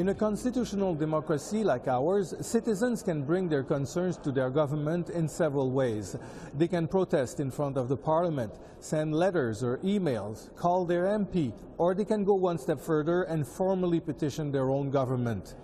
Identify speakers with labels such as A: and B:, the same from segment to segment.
A: In a constitutional democracy like ours, citizens can bring their concerns to their government in several ways. They can protest in front of the parliament, send letters or emails, call their MP, or they can go one step further and formally petition their own government.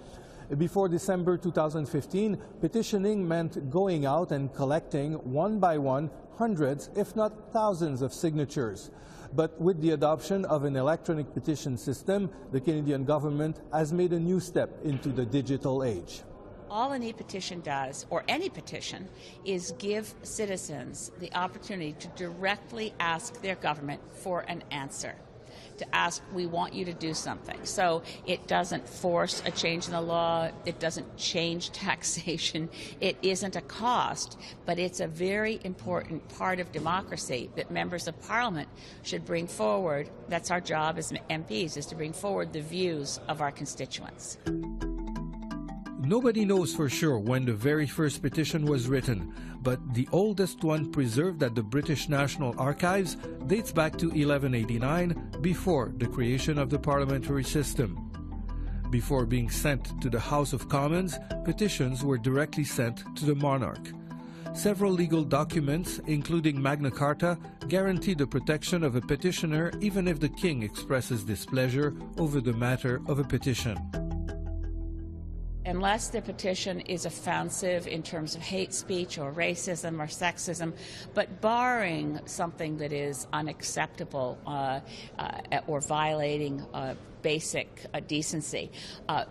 A: Before December 2015, petitioning meant going out and collecting one by one hundreds, if not thousands, of signatures. But with the adoption of an electronic petition system, the Canadian government has made a new step into the digital age.
B: All an e-petition does, or any petition, is give citizens the opportunity to directly ask their government for an answer. To ask, we want you to do something. So it doesn't force a change in the law, it doesn't change taxation, it isn't a cost, but it's a very important part of democracy that members of parliament should bring forward. That's our job as MPs, is to bring forward the views of our constituents.
A: Nobody knows for sure when the very first petition was written, but the oldest one preserved at the British National Archives dates back to 1189, before the creation of the parliamentary system. Before being sent to the House of Commons, petitions were directly sent to the monarch. Several legal documents, including Magna Carta, guarantee the protection of a petitioner even if the king expresses displeasure over the matter of a petition.
B: Unless the petition is offensive in terms of hate speech or racism or sexism, but barring something that is unacceptable or violating basic decency,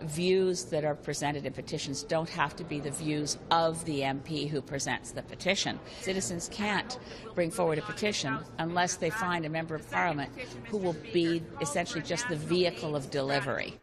B: views that are presented in petitions don't have to be the views of the MP who presents the petition. Citizens can't bring forward a petition unless they find a member of parliament who will be essentially just the vehicle of delivery.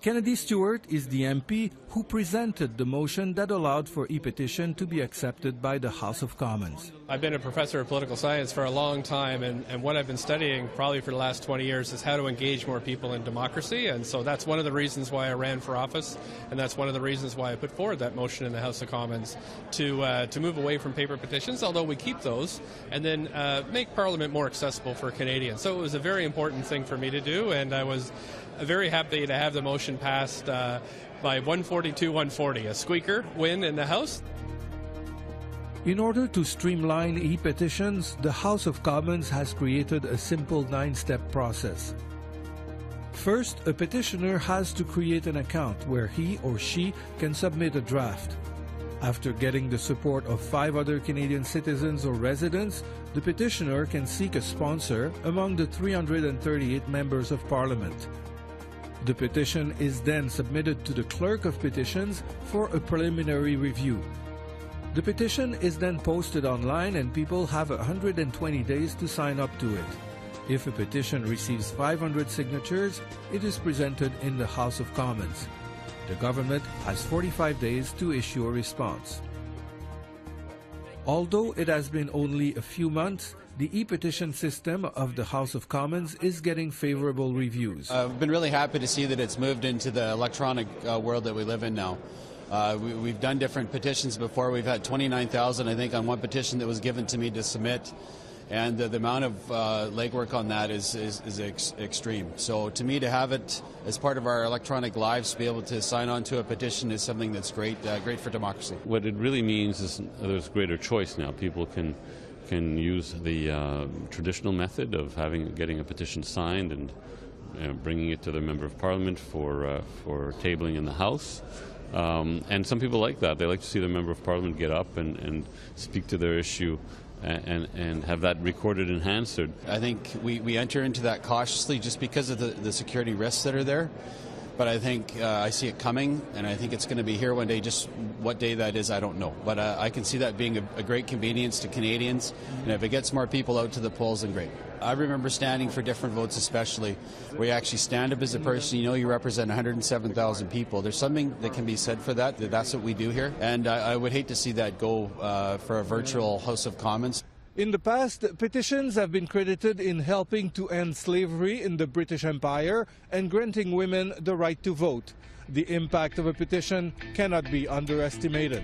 A: Kennedy Stewart is the MP who presented the motion that allowed for e-petition to be accepted by the House of Commons.
C: I've been a professor of political science for a long time, and what I've been studying probably for the last 20 years is how to engage more people in democracy, and so that's one of the reasons why I ran for office, and that's one of the reasons why I put forward that motion in the House of Commons to move away from paper petitions, although we keep those, and then make Parliament more accessible for Canadians. So it was a very important thing for me to do, and I was very happy to have the motion passed by 142-140, a squeaker win in the House.
A: In order to streamline e-petitions, the House of Commons has created a simple 9-step process. First, a petitioner has to create an account where he or she can submit a draft. After getting the support of 5 other Canadian citizens or residents, the petitioner can seek a sponsor among the 338 members of Parliament. The petition is then submitted to the Clerk of Petitions for a preliminary review. The petition is then posted online and people have 120 days to sign up to it. If a petition receives 500 signatures, it is presented in the House of Commons. The government has 45 days to issue a response. Although it has been only a few months, the e-petition system of the House of Commons is getting favorable reviews.
D: I've been really happy to see that it's moved into the electronic world that we live in now. We've done different petitions before. We've had 29,000, I think, on one petition that was given to me to submit. And the amount of legwork on that is extreme. So to me, to have it as part of our electronic lives, to be able to sign on to a petition is something that's great for democracy.
E: What it really means is there's greater choice now. People can use the traditional method of getting a petition signed and bringing it to their member of parliament for tabling in the House. And some people like that. They like to see their member of parliament get up and speak to their issue and have that recorded in Hansard.
D: I think we enter into that cautiously just because of the security risks that are there. But I think I see it coming, and I think it's going to be here one day. Just what day that is, I don't know. But I can see that being a great convenience to Canadians, and if it gets more people out to the polls, then great. I remember standing for different votes, especially where you actually stand up as a person. You know you represent 107,000 people. There's something that can be said for that. That's what we do here, and I would hate to see that go for a virtual House of Commons.
A: In the past, petitions have been credited in helping to end slavery in the British Empire and granting women the right to vote. The impact of a petition cannot be underestimated.